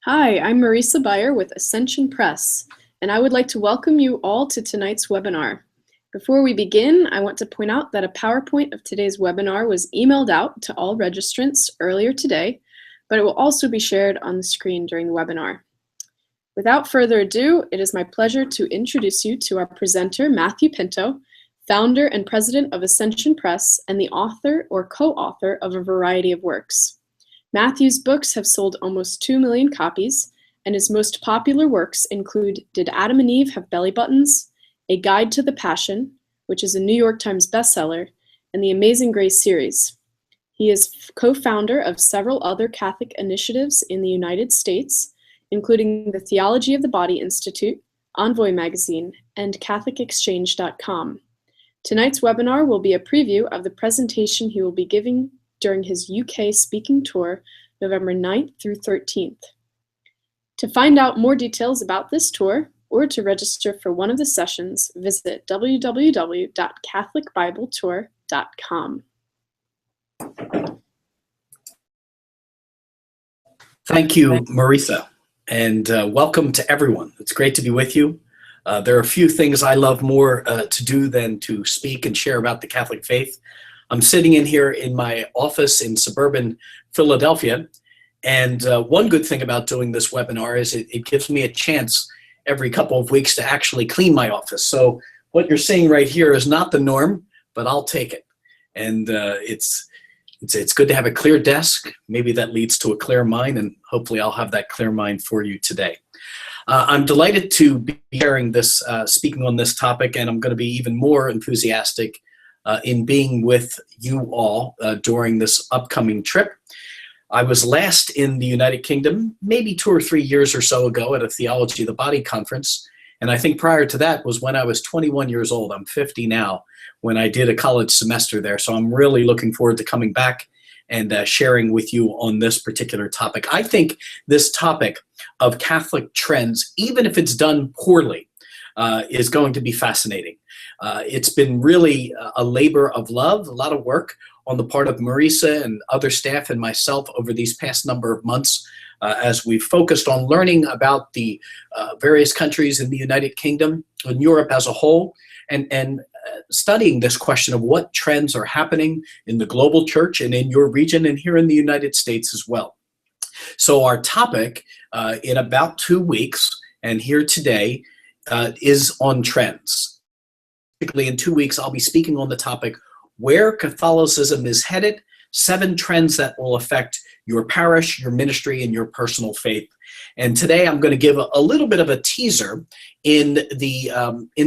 Hi, I'm Marisa Beyer with Ascension Press, and I would like to welcome you all to tonight's webinar. Before we begin, I want to point out that a PowerPoint of today's webinar was emailed out to all registrants earlier today, but it will also be shared on the screen during the webinar. Without further ado, it is my pleasure to introduce you to our presenter, Matthew Pinto, founder and president of Ascension Press and the author or co-author of a variety of works. Matthew's books have sold almost 2 million copies, and his most popular works include Did Adam and Eve Have Belly Buttons?, A Guide to the Passion, which is a New York Times bestseller, and the Amazing Grace series. He is co-founder of several other Catholic initiatives in the United States, including the Theology of the Body Institute, Envoy Magazine, and CatholicExchange.com. Tonight's webinar will be a preview of the presentation he will be giving during his UK speaking tour, November 9th through 13th. To find out more details about this tour, or to register for one of the sessions, visit www.catholicbibletour.com. Thank you, Marisa, and welcome to everyone. It's great to be with you. There are a few things I love more to do than to speak and share about the Catholic faith. I'm sitting in here in my office in suburban Philadelphia, and one good thing about doing this webinar is it gives me a chance every couple of weeks to actually clean my office. So what you're seeing right here is not the norm, but I'll take it. And it's good to have a clear desk. Maybe that leads to a clear mind, and hopefully I'll have that clear mind for you today. I'm delighted to be sharing this, speaking on this topic, and I'm going to be even more enthusiastic in being with you all during this upcoming trip. I was last in the United Kingdom maybe 2 or 3 years or so ago at a Theology of the Body conference, and I think prior to that was when I was 21 years old. I'm 50 now, when I did a college semester there, so I'm really looking forward to coming back and sharing with you on this particular topic. I think this topic of Catholic trends, even if it's done poorly, is going to be fascinating. It's been really a labor of love, a lot of work on the part of Marisa and other staff and myself over these past number of months as we've focused on learning about the various countries in the United Kingdom and Europe as a whole, and studying this question of what trends are happening in the global church and in your region and here in the United States as well. So our topic in about 2 weeks and here today is on trends. Particularly in 2 weeks, I'll be speaking on the topic, Where Catholicism is Headed, 7 Trends that will affect your parish, your ministry, and your personal faith. And today I'm going to give a little bit of a teaser in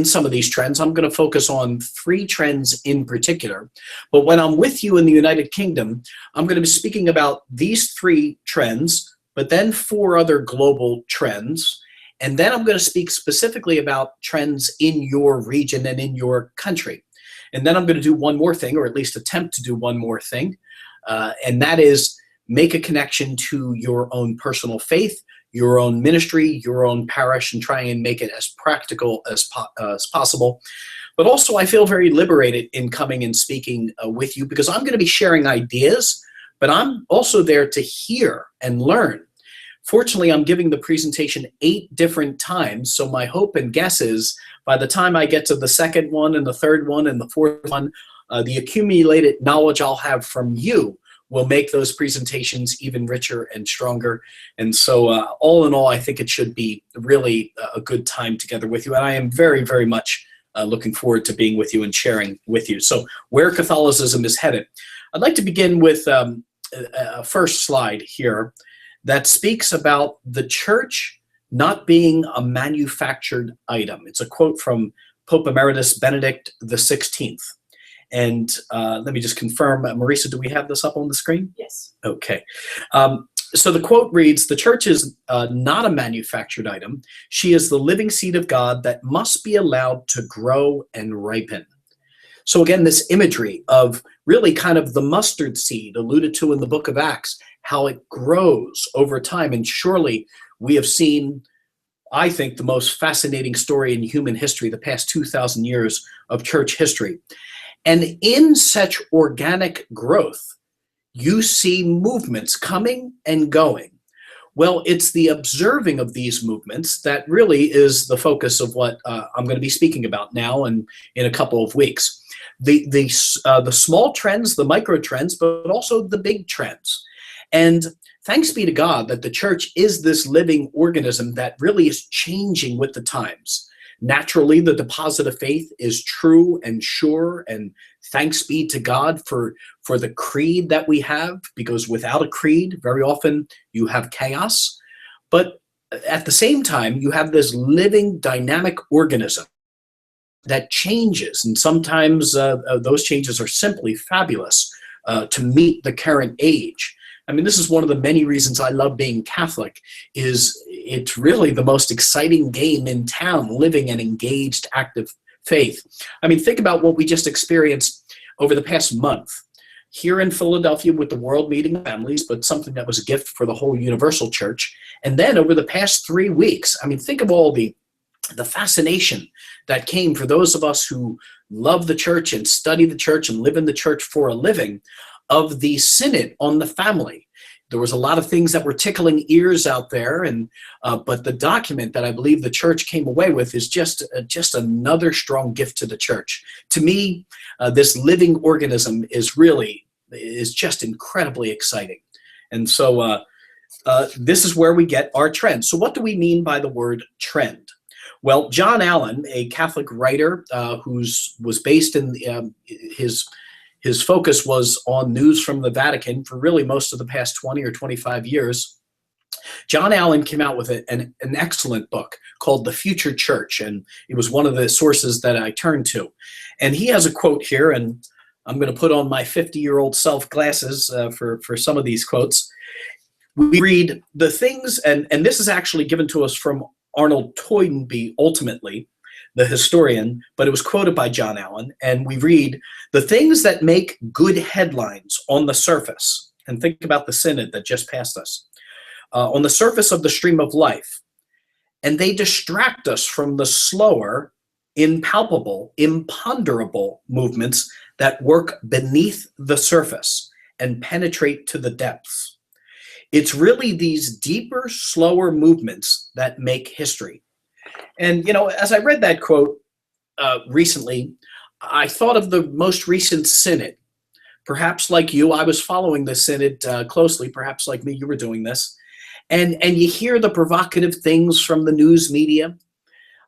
some of these trends. I'm going to focus on 3 trends in particular. But when I'm with you in the United Kingdom, I'm going to be speaking about these 3 trends, but then 4 other global trends. And then I'm going to speak specifically about trends in your region and in your country. And then I'm going to do one more thing, or at least attempt to do one more thing, and that is make a connection to your own personal faith, your own ministry, your own parish, and try and make it as practical as possible. But also I feel very liberated in coming and speaking with you, because I'm going to be sharing ideas, but I'm also there to hear and learn. Fortunately, I'm giving the presentation 8 different times, so my hope and guess is by the time I get to the second one and the third one and the fourth one, the accumulated knowledge I'll have from you will make those presentations even richer and stronger. And so all in all, I think it should be really a good time together with you. And I am very, very much looking forward to being with you and sharing with you. So where Catholicism is headed. I'd like to begin with a first slide here that speaks about the church not being a manufactured item. It's a quote from Pope Emeritus Benedict XVI. And let me just confirm, Marisa, do we have this up on the screen? Yes. Okay. So the quote reads, "The church is not a manufactured item. She is the living seed of God that must be allowed to grow and ripen." So again, this imagery of really kind of the mustard seed alluded to in the book of Acts, how it grows over time. And surely we have seen, I think, the most fascinating story in human history, the past 2,000 years of church history. And in such organic growth, you see movements coming and going, Well, it's the observing of these movements that really is the focus of what I'm going to be speaking about now and in a couple of weeks. The small trends, the micro trends, but also the big trends. And thanks be to God that the church is this living organism that really is changing with the times. Naturally, the deposit of faith is true and sure, and thanks be to God for the creed that we have, because without a creed, very often you have chaos. But at the same time, you have this living, dynamic organism that changes, and sometimes those changes are simply fabulous to meet the current age. I mean, this is one of the many reasons I love being Catholic, is it's really the most exciting game in town, living an engaged, active faith. I mean, think about what we just experienced over the past month here in Philadelphia with the World Meeting of Families, but something that was a gift for the whole Universal Church. And then over the past 3 weeks, I mean, think of all the fascination that came for those of us who love the church and study the church and live in the church for a living, of the Synod on the Family. There was a lot of things that were tickling ears out there, and but the document that I believe the church came away with is just another strong gift to the church. To me, this living organism is just incredibly exciting. And so this is where we get our trend. So what do we mean by the word trend? Well, John Allen, a Catholic writer was based in his focus was on news from the Vatican for really most of the past 20 or 25 years. John Allen came out with an excellent book called The Future Church, and it was one of the sources that I turned to. And he has a quote here, and I'm going to put on my 50-year-old self glasses for some of these quotes. We read the things, and this is actually given to us from Arnold Toynbee, ultimately, the historian, but it was quoted by John Allen, and we read, the things that make good headlines on the surface, and think about the synod that just passed us, on the surface of the stream of life, and they distract us from the slower, impalpable, imponderable movements that work beneath the surface and penetrate to the depths. It's really these deeper, slower movements that make history. And, as I read that quote recently, I thought of the most recent synod. Perhaps like you, I was following the synod closely. Perhaps like me, you were doing this. And you hear the provocative things from the news media.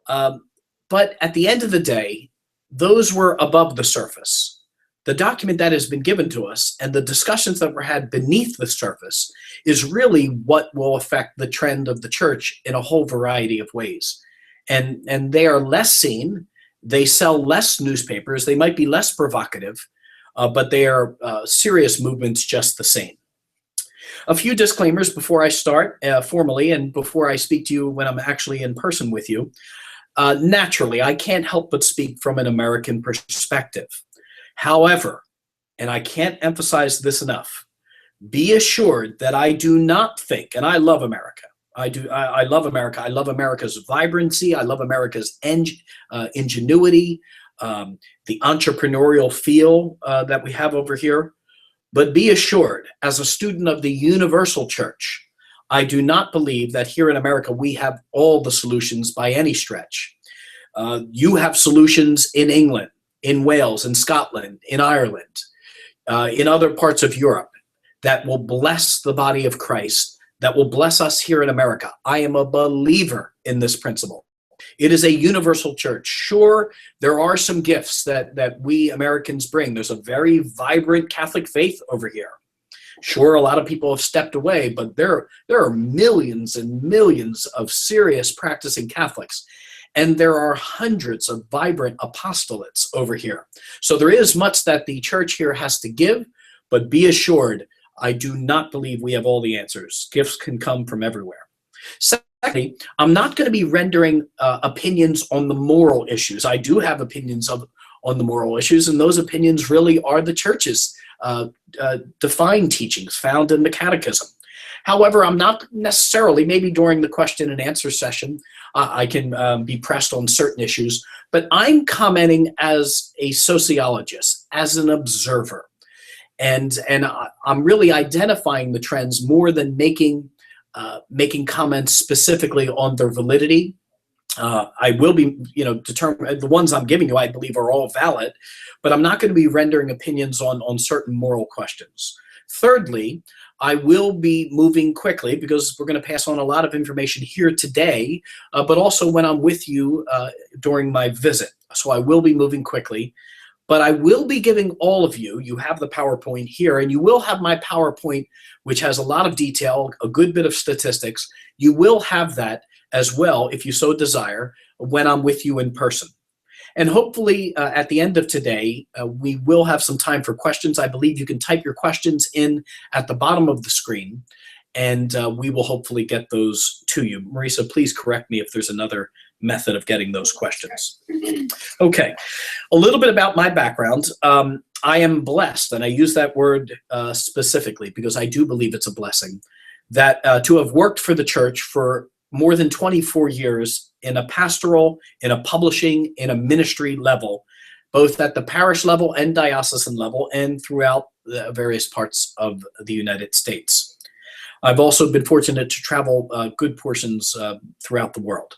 But at the end of the day, those were above the surface. The document that has been given to us and the discussions that were had beneath the surface is really what will affect the trend of the church in a whole variety of ways. And they are less seen. They sell less newspapers. They might be less provocative, but they are serious movements just the same. A few disclaimers before I start formally and before I speak to you when I'm actually in person with you. Naturally, I can't help but speak from an American perspective. However, and I can't emphasize this enough, be assured that I do not think, and I love America. I love America. I love America's vibrancy. I love America's ingenuity, the entrepreneurial feel that we have over here. But be assured, as a student of the Universal Church, I do not believe that here in America we have all the solutions by any stretch. You have solutions in England, in Wales, in Scotland, in Ireland, in other parts of Europe that will bless the body of Christ, that will bless us here in America. I am a believer in this principle. It is a universal church. Sure, there are some gifts that we Americans bring. There's a very vibrant Catholic faith over here. Sure, a lot of people have stepped away, but there are millions and millions of serious practicing Catholics. And there are hundreds of vibrant apostolates over here. So there is much that the church here has to give, but be assured, I do not believe we have all the answers. Gifts can come from everywhere. Secondly, I'm not going to be rendering opinions on the moral issues. I do have opinions on the moral issues, and those opinions really are the church's defined teachings found in the Catechism. However, I'm not necessarily, maybe during the question and answer session, I can be pressed on certain issues, but I'm commenting as a sociologist, as an observer. And I'm really identifying the trends more than making making comments specifically on their validity. I will be, determine the ones I'm giving you, I believe are all valid, but I'm not going to be rendering opinions on certain moral questions. Thirdly, I will be moving quickly because we're going to pass on a lot of information here today, but also when I'm with you during my visit. So I will be moving quickly, but I will be giving all of you, you have the PowerPoint here, and you will have my PowerPoint, which has a lot of detail, a good bit of statistics. You will have that as well, if you so desire, when I'm with you in person. And hopefully at the end of today, we will have some time for questions. I believe you can type your questions in at the bottom of the screen, and we will hopefully get those to you. Marisa, please correct me if there's another method of getting those questions. Okay, a little bit about my background. I am blessed, and I use that word specifically because I do believe it's a blessing, that to have worked for the church for more than 24 years in a pastoral, in a publishing, in a ministry level, both at the parish level and diocesan level and throughout the various parts of the United States. I've also been fortunate to travel good portions throughout the world.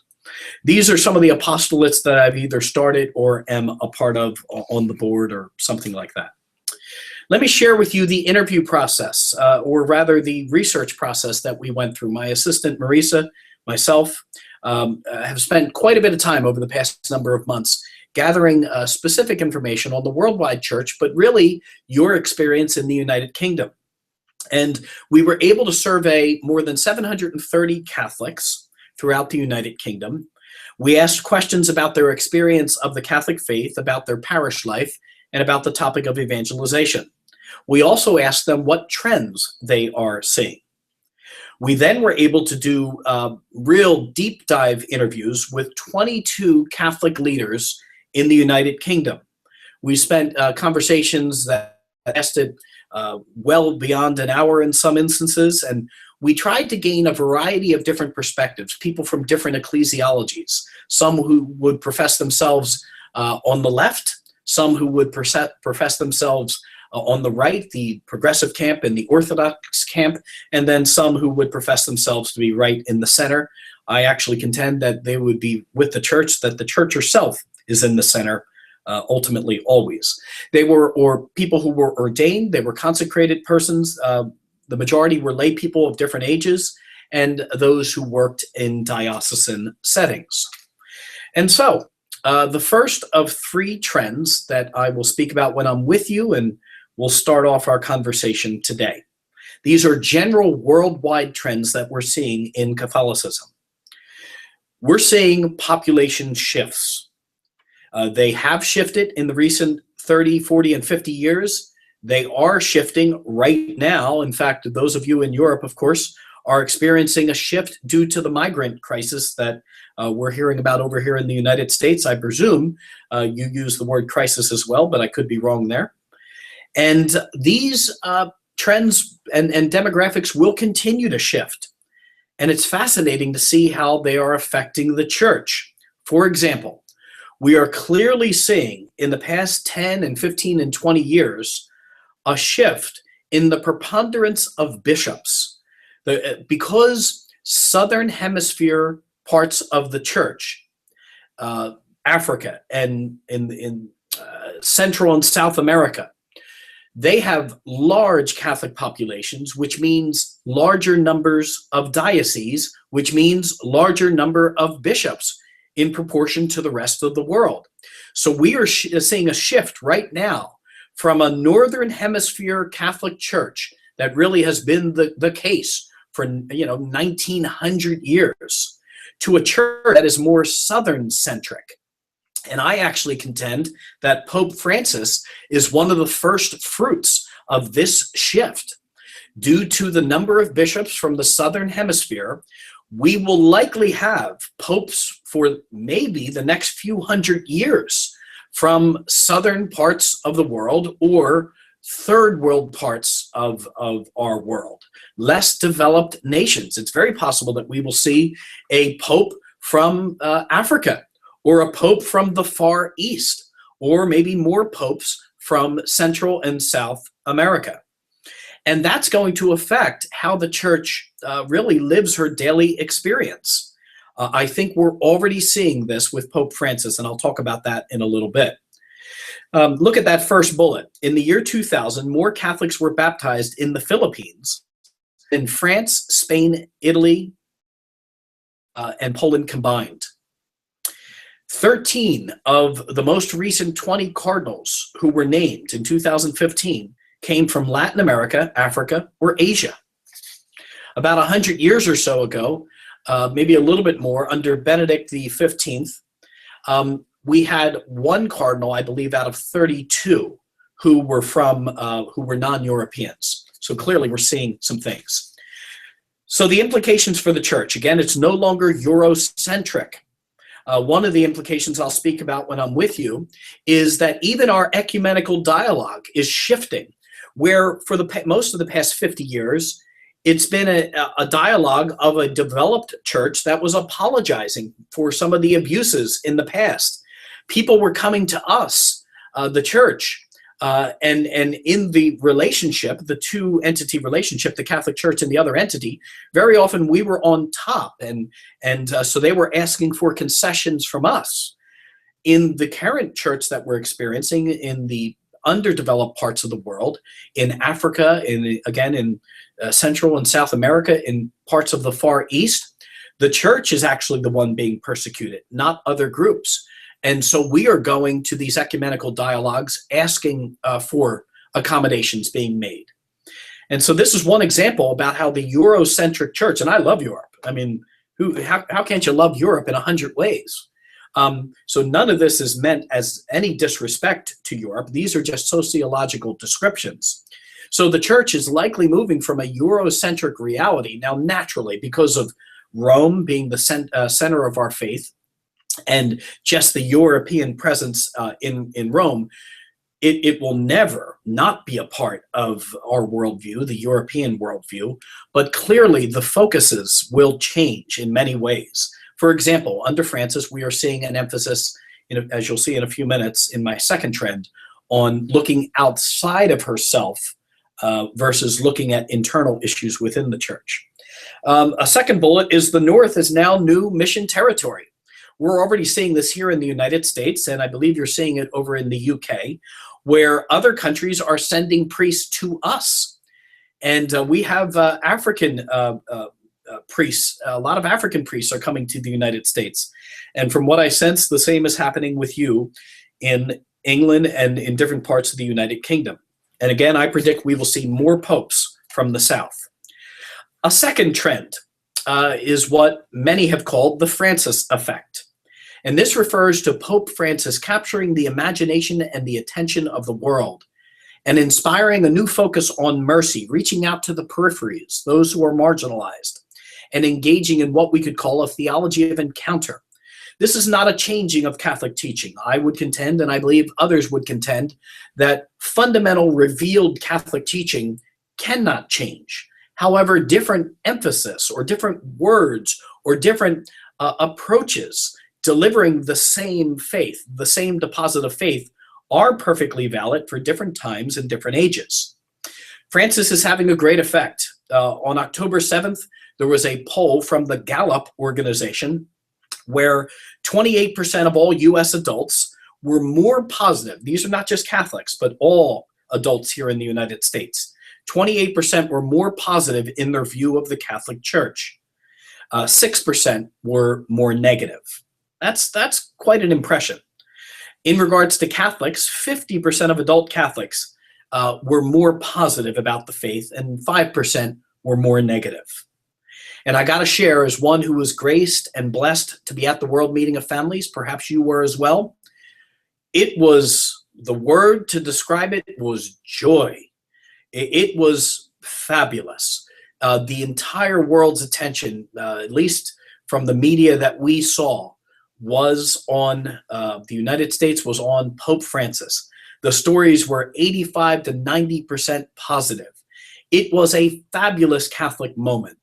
These are some of the apostolates that I've either started or am a part of on the board or something like that. Let me share with you the interview process, or rather the research process that we went through. My assistant, Marisa, myself, have spent quite a bit of time over the past number of months gathering specific information on the worldwide church, but really your experience in the United Kingdom. And we were able to survey more than 730 Catholics throughout the United Kingdom. We asked questions about their experience of the Catholic faith, about their parish life, and about the topic of evangelization. We also asked them what trends they are seeing. We then were able to do real deep dive interviews with 22 Catholic leaders in the United Kingdom. We spent conversations that lasted well beyond an hour in some instances, and we tried to gain a variety of different perspectives, people from different ecclesiologies, some who would profess themselves on the left, some who would profess themselves on the right, the progressive camp and the Orthodox camp, and then some who would profess themselves to be right in the center. I actually contend that they would be with the church, that the church herself is in the center, ultimately always. They were, or people who were ordained, they were consecrated persons. The majority were lay people of different ages, and those who worked in diocesan settings. And so, the first of three trends that I will speak about when I'm with you, and we'll start off our conversation today. These are general worldwide trends that we're seeing in Catholicism. We're seeing population shifts. They have shifted in the recent 30, 40, and 50 years. They are shifting right now. In fact, those of you in Europe, of course, are experiencing a shift due to the migrant crisis that we're hearing about over here in the United States. I presume you use the word crisis as well, but I could be wrong there. And these trends and demographics will continue to shift. And it's fascinating to see how they are affecting the church. For example, we are clearly seeing in the past 10 and 15 and 20 years a shift in the preponderance of bishops. Because Southern Hemisphere parts of the church, Africa and in Central and South America, they have large Catholic populations, which means larger numbers of dioceses, which means larger number of bishops in proportion to the rest of the world. So we are seeing a shift right now from a Northern Hemisphere Catholic Church that really has been the case for 1900 years to a church that is more Southern centric. And I actually contend that Pope Francis is one of the first fruits of this shift. Due to the number of bishops from the Southern Hemisphere, we will likely have popes for maybe the next few hundred years from southern parts of the world or third world parts of our world, less developed nations. It's very possible that we will see a pope from Africa, or a pope from the Far East, or maybe more popes from Central and South America. And that's going to affect how the church really lives her daily experience. I think we're already seeing this with Pope Francis, and I'll talk about that in a little bit. Look at that first bullet. In the year 2000, more Catholics were baptized in the Philippines than France, Spain, Italy, and Poland combined. 13 of the most recent 20 cardinals who were named in 2015 came from Latin America, Africa, or Asia. About 100 years or so ago, maybe a little bit more, under Benedict XV, we had one cardinal, I believe, out of 32 who were non-Europeans. So clearly we're seeing some things. So the implications for the church, again, it's no longer Eurocentric. One of the implications I'll speak about when I'm with you is that even our ecumenical dialogue is shifting, where for most of the past 50 years, it's been a dialogue of a developed church that was apologizing for some of the abuses in the past. People were coming to us, the church, and in the relationship, the two-entity relationship, the Catholic Church and the other entity, very often we were on top, and so they were asking for concessions from us. In the current church that we're experiencing in the underdeveloped parts of the world, in Africa, in Central and South America, in parts of the Far East, the church is actually the one being persecuted, not other groups. And so we are going to these ecumenical dialogues asking for accommodations being made. And so this is one example about how the Eurocentric church, and I love Europe. I mean, how can't you love Europe in 100 ways? So none of this is meant as any disrespect to Europe. These are just sociological descriptions. So the church is likely moving from a Eurocentric reality now naturally because of Rome being the center of our faith, and just the European presence in Rome. It will never not be a part of our worldview, the European worldview, but clearly the focuses will change in many ways. For example, under Francis, we are seeing an emphasis, as you'll see in a few minutes in my second trend, on looking outside of herself versus looking at internal issues within the church. A second bullet is the North is now new mission territory. We're already seeing this here in the United States, and I believe you're seeing it over in the UK, where other countries are sending priests to us. And we have African priests, a lot of African priests are coming to the United States. And from what I sense, the same is happening with you in England and in different parts of the United Kingdom. And again, I predict we will see more popes from the South. A second trend is what many have called the Francis effect. And this refers to Pope Francis capturing the imagination and the attention of the world and inspiring a new focus on mercy, reaching out to the peripheries, those who are marginalized, and engaging in what we could call a theology of encounter. This is not a changing of Catholic teaching. I would contend, and I believe others would contend, that fundamental revealed Catholic teaching cannot change. However, different emphasis or different words or different approaches delivering the same faith, the same deposit of faith, are perfectly valid for different times and different ages. Francis is having a great effect. On October 7th, there was a poll from the Gallup organization where 28% of all US adults were more positive. These are not just Catholics, but all adults here in the United States. 28% were more positive in their view of the Catholic Church. 6% were more negative. That's quite an impression. In regards to Catholics, 50% of adult Catholics were more positive about the faith, and 5% were more negative. And I got to share, as one who was graced and blessed to be at the World Meeting of Families, perhaps you were as well, it was, the word to describe it was joy. It was fabulous. The entire world's attention, at least from the media that we saw, was on the United States, was on Pope Francis. The stories were 85 to 90% positive. It was a fabulous Catholic moment,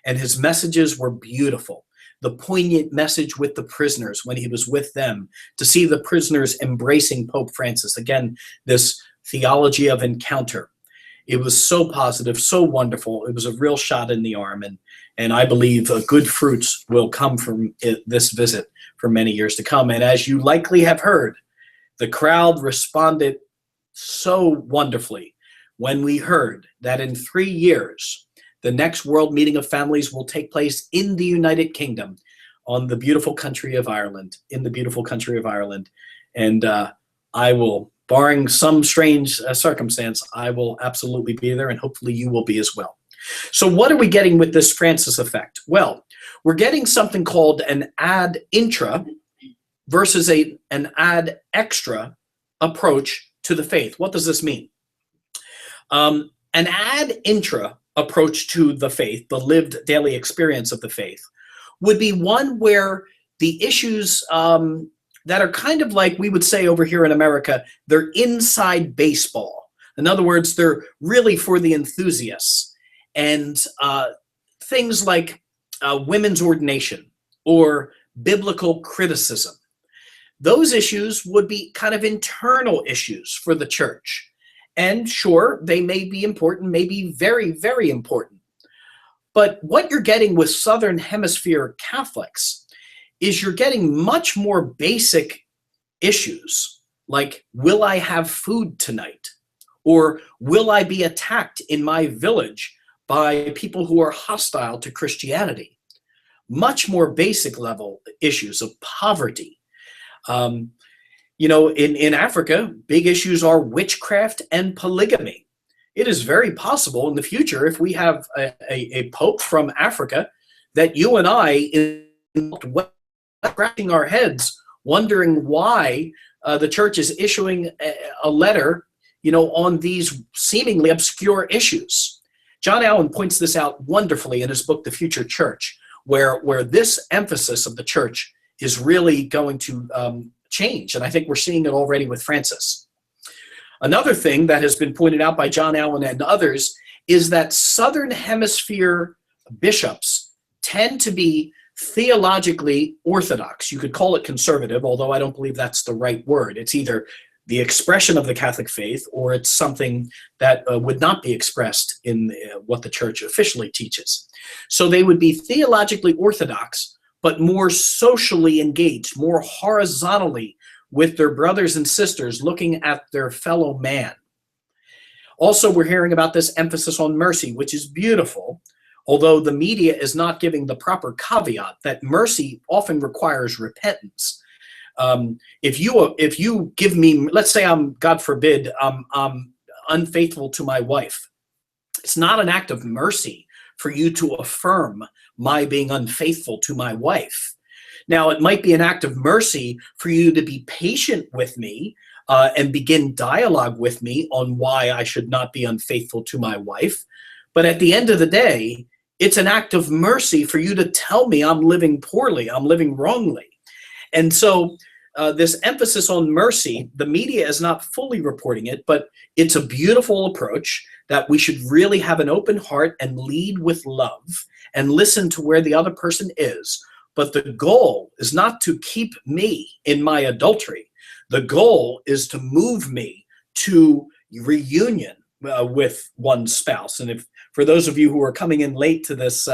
and his messages were beautiful. The poignant message with the prisoners when he was with them, to see the prisoners embracing Pope Francis. Again, this theology of encounter. It was so positive, so wonderful. It was a real shot in the arm, and I believe good fruits will come from this visit for many years to come. And as you likely have heard, the crowd responded so wonderfully when we heard that in 3 years, the next World Meeting of Families will take place in the United Kingdom, on the beautiful country of Ireland, in the beautiful country of Ireland. And I will, barring some strange circumstance, I will absolutely be there, and hopefully you will be as well. So what are we getting with this Francis effect? Well, we're getting something called an ad intra versus an ad extra approach to the faith. What does this mean? An ad intra approach to the faith, the lived daily experience of the faith, would be one where the issues that are kind of like we would say over here in America, they're inside baseball. In other words, they're really for the enthusiasts. And things like women's ordination or biblical criticism, those issues would be kind of internal issues for the church. And sure, they may be important, may be very, very important. But what you're getting with Southern Hemisphere Catholics is you're getting much more basic issues like, will I have food tonight? Or will I be attacked in my village by people who are hostile to Christianity? Much more basic level issues of poverty. In Africa, big issues are witchcraft and polygamy. It is very possible in the future, if we have a pope from Africa, that you and I, scratching our heads, wondering why the church is issuing a letter, on these seemingly obscure issues. John Allen points this out wonderfully in his book, The Future Church, where this emphasis of the church is really going to change. And I think we're seeing it already with Francis. Another thing that has been pointed out by John Allen and others is that Southern Hemisphere bishops tend to be theologically orthodox. You could call it conservative, although I don't believe that's the right word. It's either the expression of the Catholic faith, or it's something that would not be expressed in what the church officially teaches. So they would be theologically orthodox, but more socially engaged, more horizontally with their brothers and sisters, looking at their fellow man. Also, we're hearing about this emphasis on mercy, which is beautiful, although the media is not giving the proper caveat that mercy often requires repentance. If you give me, let's say I'm, God forbid, I'm unfaithful to my wife, it's not an act of mercy for you to affirm my being unfaithful to my wife. Now, it might be an act of mercy for you to be patient with me and begin dialogue with me on why I should not be unfaithful to my wife. But at the end of the day, it's an act of mercy for you to tell me I'm living poorly, I'm living wrongly. And so this emphasis on mercy, the media is not fully reporting it, but it's a beautiful approach that we should really have an open heart and lead with love and listen to where the other person is. But the goal is not to keep me in my adultery. The goal is to move me to reunion with one's spouse. And if for those of you who are coming in late to this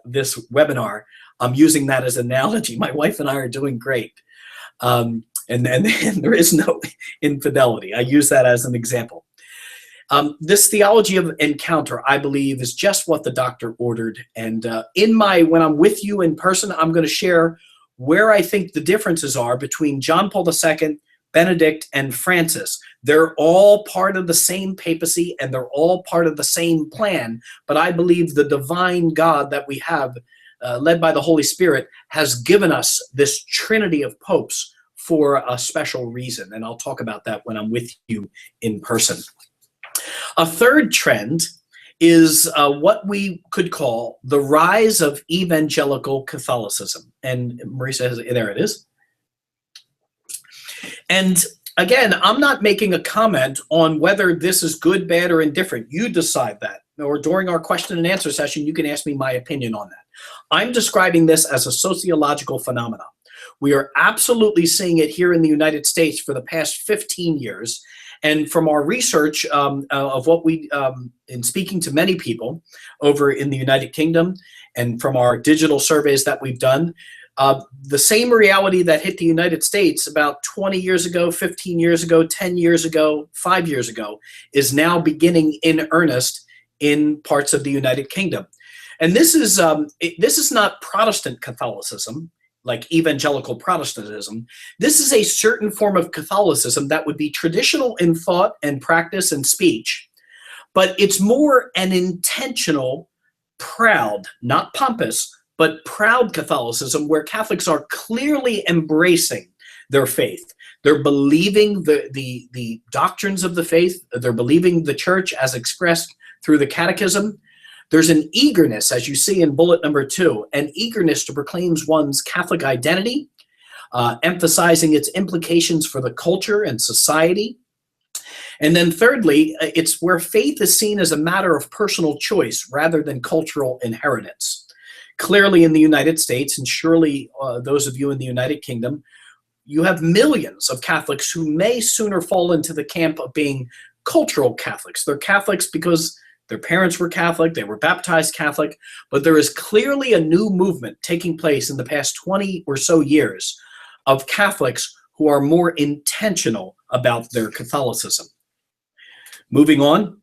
this webinar, I'm using that as an analogy. My wife and I are doing great. And there is no infidelity. I use that as an example. This theology of encounter, I believe, is just what the doctor ordered. And when I'm with you in person, I'm going to share where I think the differences are between John Paul II, Benedict, and Francis. They're all part of the same papacy, and they're all part of the same plan. But I believe the divine God that we have, led by the Holy Spirit, has given us this trinity of popes for a special reason. And I'll talk about that when I'm with you in person. A third trend is what we could call the rise of evangelical Catholicism. And Marisa, there it is. And again, I'm not making a comment on whether this is good, bad, or indifferent. You decide that. Or during our question and answer session, you can ask me my opinion on that. I'm describing this as a sociological phenomenon. We are absolutely seeing it here in the United States for the past 15 years. And from our research of what we, in speaking to many people over in the United Kingdom, and from our digital surveys that we've done, the same reality that hit the United States about 20 years ago, 15 years ago, 10 years ago, 5 years ago, is now beginning in earnest in parts of the United Kingdom. And this is not Protestant Catholicism, like evangelical Protestantism. This is a certain form of Catholicism that would be traditional in thought and practice and speech, but it's more an intentional, proud, not pompous, but proud Catholicism, where Catholics are clearly embracing their faith. They're believing the doctrines of the faith. They're believing the church as expressed through the catechism. There's an eagerness, as you see in bullet number 2, an eagerness to proclaim one's Catholic identity, emphasizing its implications for the culture and society. And then thirdly, it's where faith is seen as a matter of personal choice rather than cultural inheritance. Clearly in the United States, and surely those of you in the United Kingdom, you have millions of Catholics who may sooner fall into the camp of being cultural Catholics. They're Catholics because their parents were Catholic, they were baptized Catholic, but there is clearly a new movement taking place in the past 20 or so years of Catholics who are more intentional about their Catholicism. Moving on,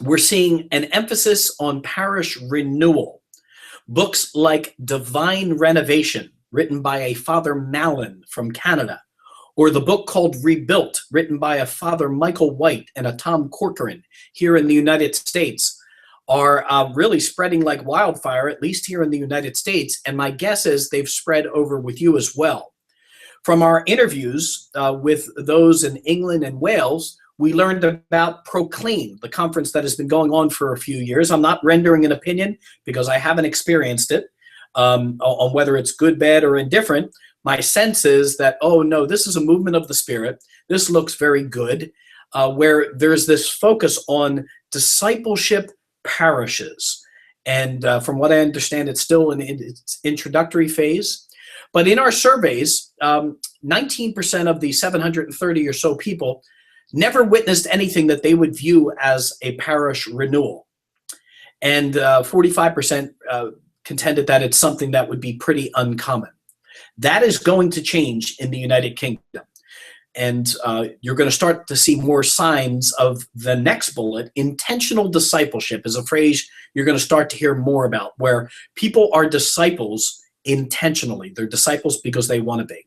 we're seeing an emphasis on parish renewal. Books like Divine Renovation, written by a Father Mallon from Canada, or the book called Rebuilt, written by a Father Michael White and a Tom Corcoran here in the United States, are really spreading like wildfire, at least here in the United States, and my guess is they've spread over with you as well. From our interviews with those in England and Wales, we learned about Proclaim, the conference that has been going on for a few years. I'm not rendering an opinion because I haven't experienced it on whether it's good, bad, or indifferent. My sense is that, oh no, this is a movement of the Spirit. This looks very good, where there's this focus on discipleship parishes. And from what I understand, it's still in its introductory phase. But in our surveys, 19% of the 730 or so people never witnessed anything that they would view as a parish renewal. And 45% contended that it's something that would be pretty uncommon. That is going to change in the United Kingdom. And you're going to start to see more signs of the next bullet. Intentional discipleship is a phrase you're going to start to hear more about, where people are disciples intentionally. They're disciples because they want to be.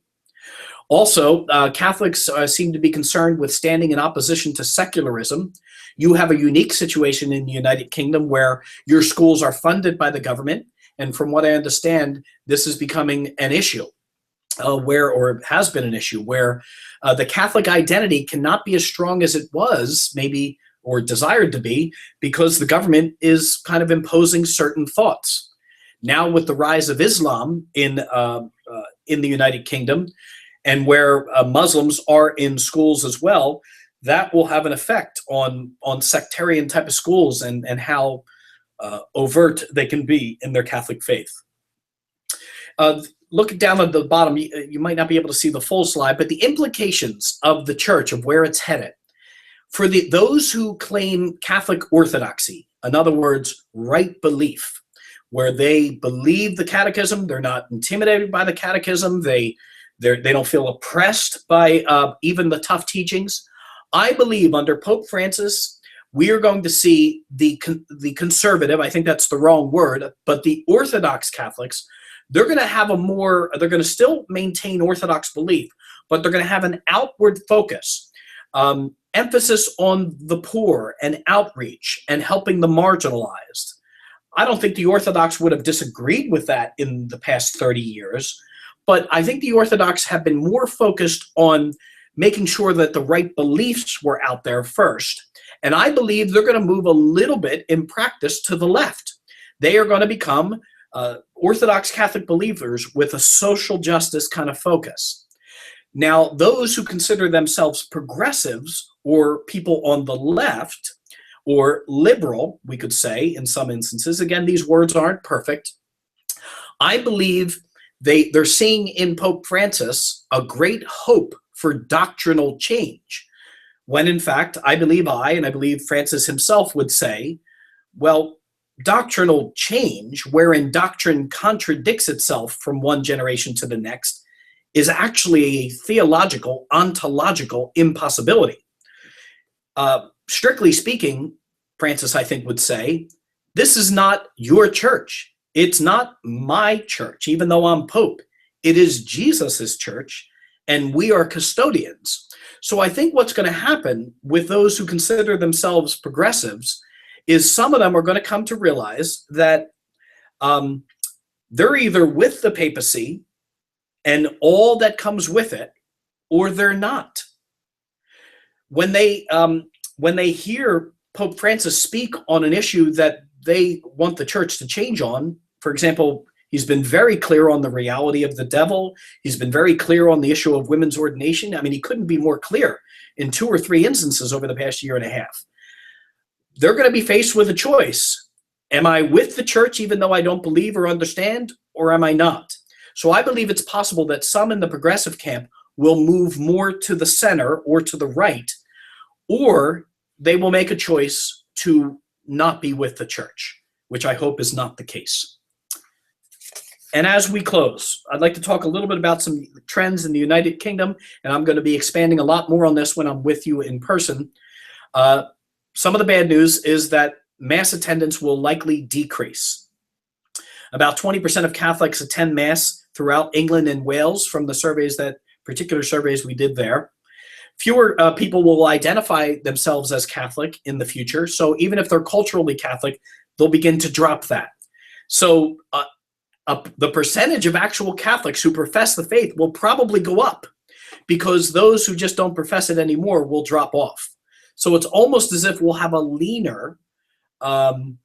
Also, Catholics seem to be concerned with standing in opposition to secularism. You have a unique situation in the United Kingdom where your schools are funded by the government. And from what I understand, this is becoming an issue or has been an issue, where the Catholic identity cannot be as strong as it was, maybe, or desired to be, because the government is kind of imposing certain thoughts. Now with the rise of Islam in the United Kingdom, and where Muslims are in schools as well, that will have an effect on sectarian type of schools and how overt they can be in their Catholic faith. Look down at the bottom, you might not be able to see the full slide, but the implications of the church, of where it's headed. For those who claim Catholic orthodoxy, in other words, right belief, where they believe the catechism, they're not intimidated by the catechism, they don't feel oppressed by even the tough teachings. I believe under Pope Francis, we are going to see the conservative, I think that's the wrong word, but the Orthodox Catholics, they're going to still maintain Orthodox belief, but they're going to have an outward focus, emphasis on the poor and outreach and helping the marginalized. I don't think the Orthodox would have disagreed with that in the past 30 years, but I think the Orthodox have been more focused on making sure that the right beliefs were out there first. And I believe they're going to move a little bit in practice to the left. They are going to become Orthodox Catholic believers with a social justice kind of focus. Now, those who consider themselves progressives or people on the left or liberal, we could say in some instances, again, these words aren't perfect, I believe they're seeing in Pope Francis a great hope for doctrinal change, when in fact, I believe Francis himself would say, well, doctrinal change, wherein doctrine contradicts itself from one generation to the next, is actually a theological, ontological impossibility. Strictly speaking, Francis, I think, would say, this is not your church. It's not my church, even though I'm Pope. It is Jesus's church, and we are custodians. So I think what's going to happen with those who consider themselves progressives is some of them are going to come to realize that they're either with the papacy and all that comes with it, or they're not. When they hear Pope Francis speak on an issue that they want the church to change on, for example, he's been very clear on the reality of the devil. He's been very clear on the issue of women's ordination. I mean, he couldn't be more clear in 2 or 3 instances over the past year and a half. They're going to be faced with a choice. Am I with the church even though I don't believe or understand, or am I not? So I believe it's possible that some in the progressive camp will move more to the center or to the right, or they will make a choice to not be with the church, which I hope is not the case. And as we close, I'd like to talk a little bit about some trends in the United Kingdom, and I'm going to be expanding a lot more on this when I'm with you in person. Some of the bad news is that Mass attendance will likely decrease. About 20% of Catholics attend Mass throughout England and Wales from the particular surveys we did there. Fewer people will identify themselves as Catholic in the future. So even if they're culturally Catholic, they'll begin to drop that. So the percentage of actual Catholics who profess the faith will probably go up, because those who just don't profess it anymore will drop off. So it's almost as if we'll have a leaner, and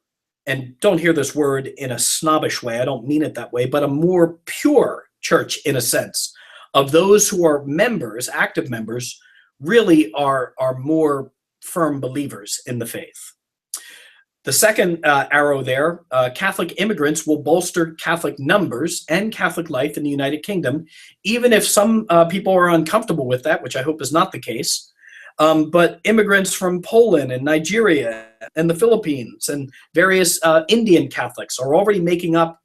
don't hear this word in a snobbish way, I don't mean it that way, but a more pure church in a sense, of those who are members, active members, really are more firm believers in the faith. The second arrow there, Catholic immigrants will bolster Catholic numbers and Catholic life in the United Kingdom, even if some people are uncomfortable with that, which I hope is not the case. But immigrants from Poland and Nigeria and the Philippines and various Indian Catholics are already making up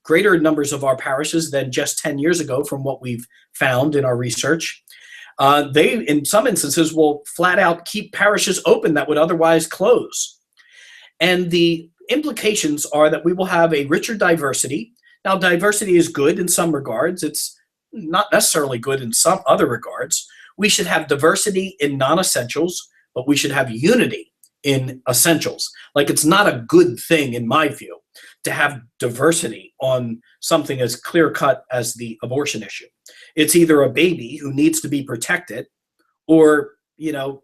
greater numbers of our parishes than just 10 years ago from what we've found in our research. They, in some instances, will flat out keep parishes open that would otherwise close. And the implications are that we will have a richer diversity. Now, diversity is good in some regards. It's not necessarily good in some other regards. We should have diversity in non-essentials, but we should have unity in essentials. Like, it's not a good thing, in my view, to have diversity on something as clear-cut as the abortion issue. It's either a baby who needs to be protected, or the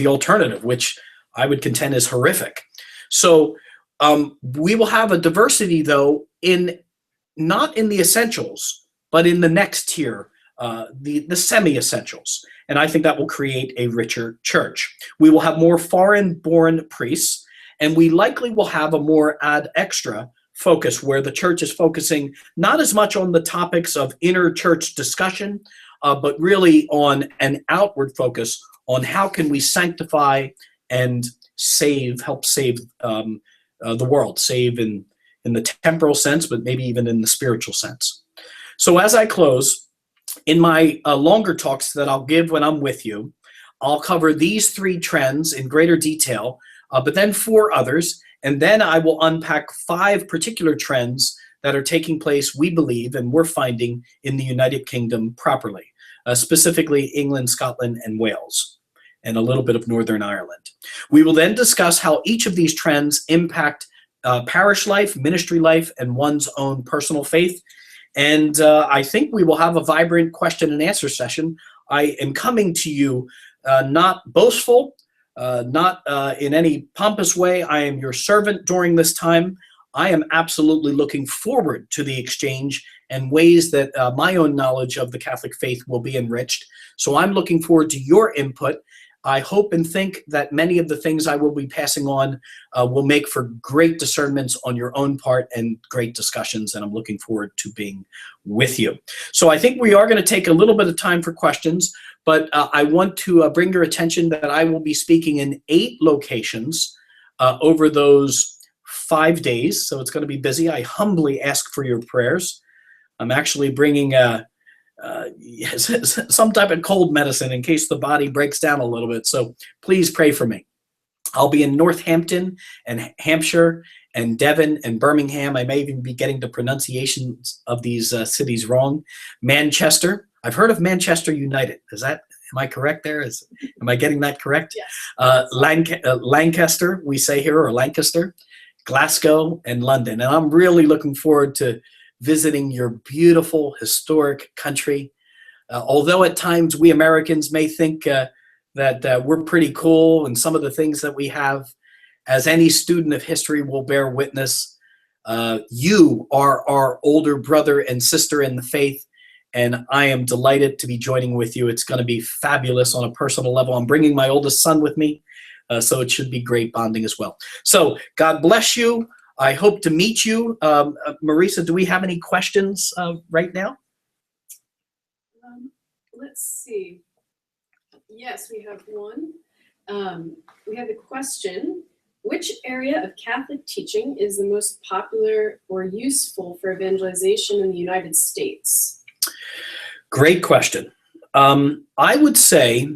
alternative, which I would contend is horrific. So we will have a diversity, though, not in the essentials, but in the next tier, the semi-essentials. And I think that will create a richer church. We will have more foreign-born priests, and we likely will have a more ad extra focus, where the church is focusing not as much on the topics of inner church discussion, but really on an outward focus on how can we sanctify and help save the world, save in the temporal sense, but maybe even in the spiritual sense. So as I close, in my longer talks that I'll give when I'm with you, I'll cover these 3 trends in greater detail, but then 4 others, and then I will unpack 5 particular trends that are taking place, we believe, and we're finding in the United Kingdom properly, specifically England, Scotland, and Wales, and a little bit of Northern Ireland. We will then discuss how each of these trends impact parish life, ministry life, and one's own personal faith. And I think we will have a vibrant question and answer session. I am coming to you not boastful, not in any pompous way. I am your servant during this time. I am absolutely looking forward to the exchange and ways that my own knowledge of the Catholic faith will be enriched. So I'm looking forward to your input. I hope and think that many of the things I will be passing on will make for great discernments on your own part and great discussions, and I'm looking forward to being with you. So I think we are going to take a little bit of time for questions, but I want to bring your attention that I will be speaking in 8 locations over those 5 days, so it's going to be busy. I humbly ask for your prayers. I'm actually bringing some type of cold medicine in case the body breaks down a little bit. So please pray for me. I'll be in Northampton and Hampshire and Devon and Birmingham. I may even be getting the pronunciations of these cities wrong. Manchester. I've heard of Manchester United. Am I correct there? Am I getting that correct? Yes. Lancaster, we say here, or Lancaster, Glasgow, and London. And I'm really looking forward to visiting your beautiful, historic country. Although at times we Americans may think that we're pretty cool and some of the things that we have, as any student of history will bear witness, you are our older brother and sister in the faith, and I am delighted to be joining with you. It's going to be fabulous on a personal level. I'm bringing my oldest son with me, so it should be great bonding as well. So God bless you. I hope to meet you. Marisa, do we have any questions right now? Let's see. Yes, we have one. We have a question. Which area of Catholic teaching is the most popular or useful for evangelization in the United States? Great question. I would say,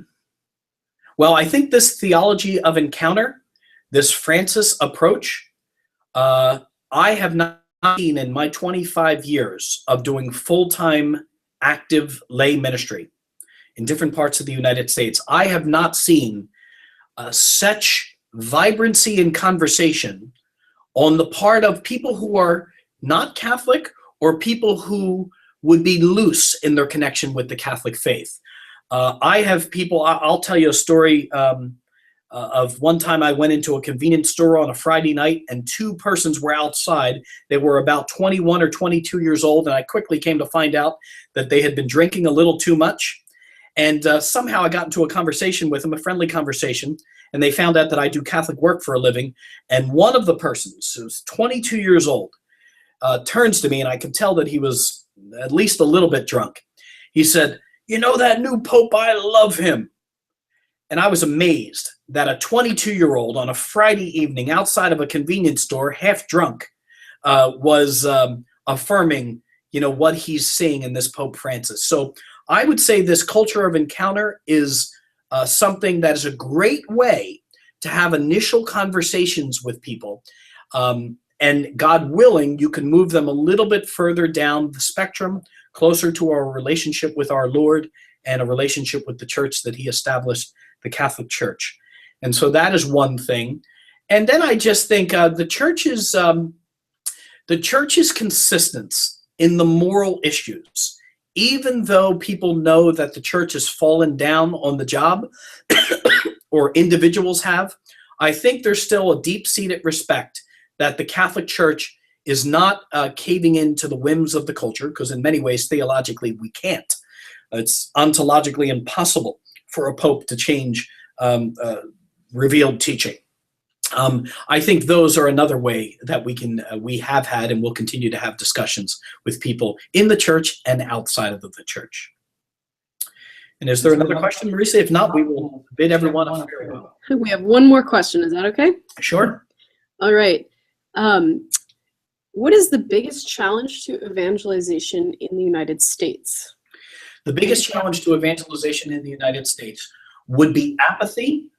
well, I think this theology of encounter, this Francis approach, I have not seen in my 25 years of doing full-time active lay ministry in different parts of the United States, I have not seen such vibrancy in conversation on the part of people who are not Catholic or people who would be loose in their connection with the Catholic faith. I have people, I'll tell you a story of one time I went into a convenience store on a Friday night and 2 persons were outside. They were about 21 or 22 years old, and I quickly came to find out that they had been drinking a little too much. And somehow I got into a conversation with them, a friendly conversation, and they found out that I do Catholic work for a living. And one of the persons, who was 22 years old, turns to me, and I could tell that he was at least a little bit drunk. He said, "You know that new Pope, I love him." And I was amazed that a 22-year-old on a Friday evening outside of a convenience store, half drunk, was affirming, what he's seeing in this Pope Francis. So I would say this culture of encounter is something that is a great way to have initial conversations with people. And God willing, you can move them a little bit further down the spectrum, closer to our relationship with our Lord and a relationship with the church that he established, the Catholic Church. And so that is one thing. And then I just think the church is consistent in the moral issues. Even though people know that the church has fallen down on the job, or individuals have, I think there's still a deep-seated respect that the Catholic Church is not caving into the whims of the culture, because in many ways, theologically, we can't. It's ontologically impossible for a pope to change revealed teaching. I think those are another way that we have had and will continue to have discussions with people in the church and outside of the church. And is there another question, Marisa? If not, we will bid everyone a farewell. We have one more question. Is that okay? Sure. All right. What is the biggest challenge to evangelization in the United States? The biggest challenge to evangelization in the United States would be apathy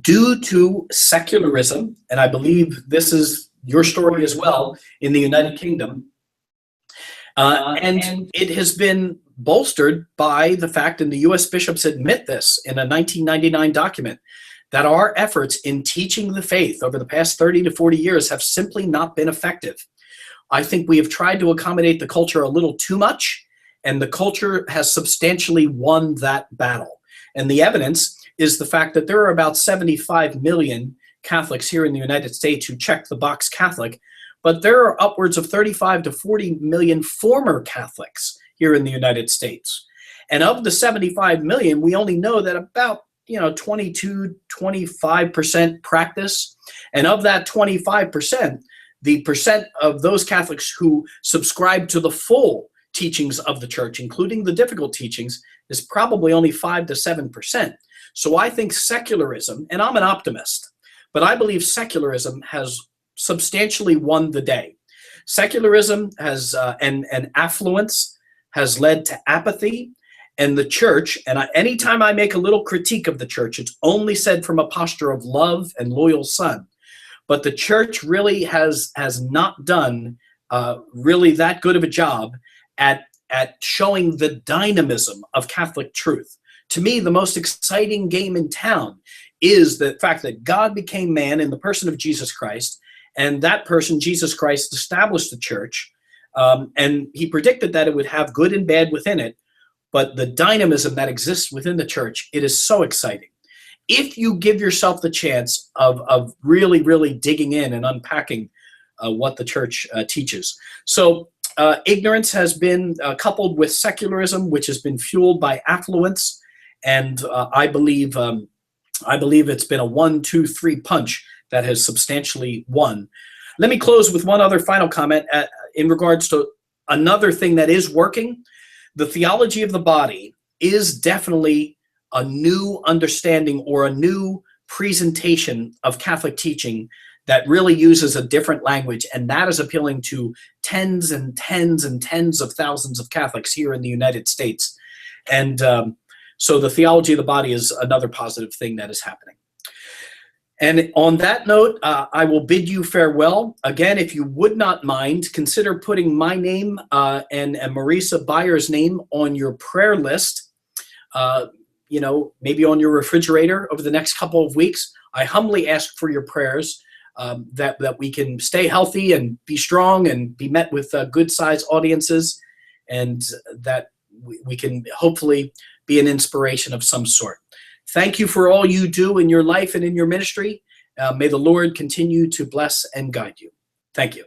due to secularism, and I believe this is your story as well in the United Kingdom. And it has been bolstered by the fact, and the U.S. bishops admit this in a 1999 document, that our efforts in teaching the faith over the past 30 to 40 years have simply not been effective. I think we have tried to accommodate the culture a little too much, and the culture has substantially won that battle. And the evidence is the fact that there are about 75 million Catholics here in the United States who check the box Catholic, but there are upwards of 35 to 40 million former Catholics here in the United States. And of the 75 million, we only know that about 22, 25% practice. And of that 25%, the percent of those Catholics who subscribe to the full teachings of the church, including the difficult teachings, is probably only 5 to 7%. So I think secularism, and I'm an optimist, but I believe secularism has substantially won the day. Secularism has and affluence has led to apathy, and the church, and anytime I make a little critique of the church, it's only said from a posture of love and loyal son. But the church really has not done really that good of a job at showing the dynamism of Catholic truth. To me, the most exciting game in town is the fact that God became man in the person of Jesus Christ, and that person, Jesus Christ, established the church, and he predicted that it would have good and bad within it, but the dynamism that exists within the church, it is so exciting. If you give yourself the chance of really, really digging in and unpacking what the church teaches. So ignorance has been coupled with secularism, which has been fueled by affluence, and I believe it's been a 1, 2, 3 punch that has substantially won. Let me close with one other final comment in regards to another thing that is working. The theology of the body is definitely a new understanding or a new presentation of Catholic teaching that really uses a different language, and that is appealing to tens and tens and tens of thousands of Catholics here in the United States. And so the theology of the body is another positive thing that is happening. And on that note, I will bid you farewell. Again, if you would not mind, consider putting my name and Marisa Byer's name on your prayer list, maybe on your refrigerator over the next couple of weeks. I humbly ask for your prayers that we can stay healthy and be strong and be met with good-sized audiences, and that we can hopefully be an inspiration of some sort. Thank you for all you do in your life and in your ministry. May the Lord continue to bless and guide you. Thank you.